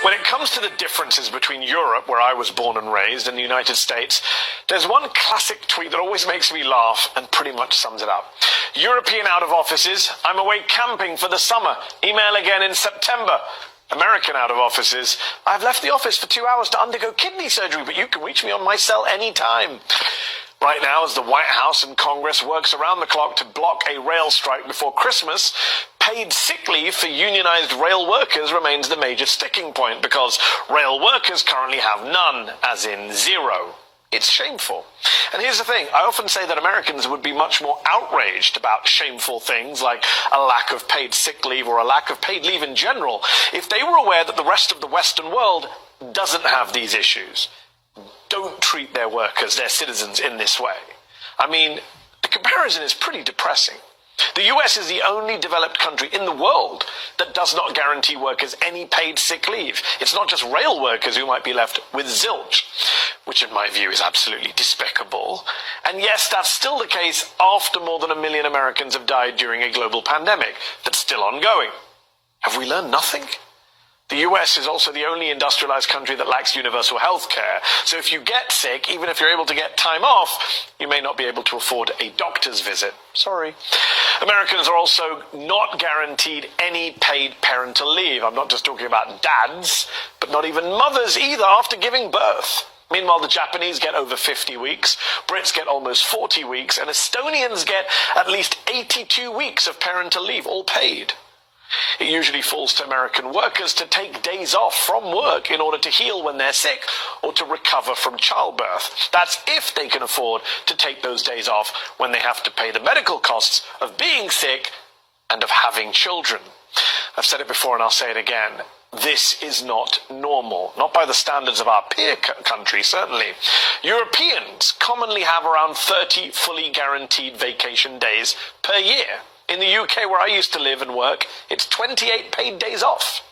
When it comes to the differences between Europe, where I was born and raised, and the United States, there's one classic tweet that always makes me laugh and pretty much sums it up. European out of offices, I'm away camping for the summer. Email again in September. American out of offices, I've left the office for 2 hours to undergo kidney surgery, but you can reach me on my cell anytime. Right now, as the White House and Congress works around the clock to block a rail strike before Christmas, paid sick leave for unionized rail workers remains the major sticking point because rail workers currently have none, as in zero. It's shameful. And here's the thing, I often say that Americans would be much more outraged about shameful things like a lack of paid sick leave or a lack of paid leave in general if they were aware that the rest of the Western world doesn't have these issues. Don't treat their workers, their citizens, in this way. I mean, the comparison is pretty depressing. The US is the only developed country in the world that does not guarantee workers any paid sick leave. It's not just rail workers who might be left with zilch, which in my view is absolutely despicable. And yes, that's still the case after more than 1 million Americans have died during a global pandemic that's still ongoing. Have we learned nothing? The US is also the only industrialized country that lacks universal health care. So if you get sick, even if you're able to get time off, you may not be able to afford a doctor's visit. Sorry. Americans are also not guaranteed any paid parental leave. I'm not just talking about dads, but not even mothers either after giving birth. Meanwhile, the Japanese get over 50 weeks, Brits get almost 40 weeks, and Estonians get at least 82 weeks of parental leave, all paid. It usually falls to American workers to take days off from work in order to heal when they're sick or to recover from childbirth. That's if they can afford to take those days off when they have to pay the medical costs of being sick and of having children. I've said it before and I'll say it again. This is not normal, not by the standards of our peer countries, certainly. Europeans commonly have around 30 fully guaranteed vacation days per year. In the UK, where I used to live and work, it's 28 paid days off.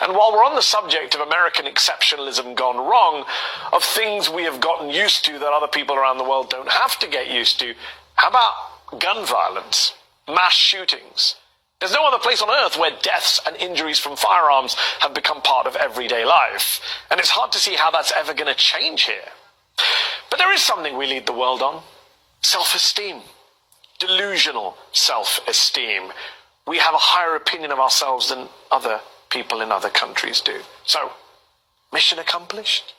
And while we're on the subject of American exceptionalism gone wrong, of things we have gotten used to that other people around the world don't have to get used to, how about gun violence, mass shootings? There's no other place on earth where deaths and injuries from firearms have become part of everyday life. And it's hard to see how that's ever going to change here. But there is something we lead the world on. Self-esteem. Delusional self-esteem. We have a higher opinion of ourselves than other people in other countries do. So, mission accomplished?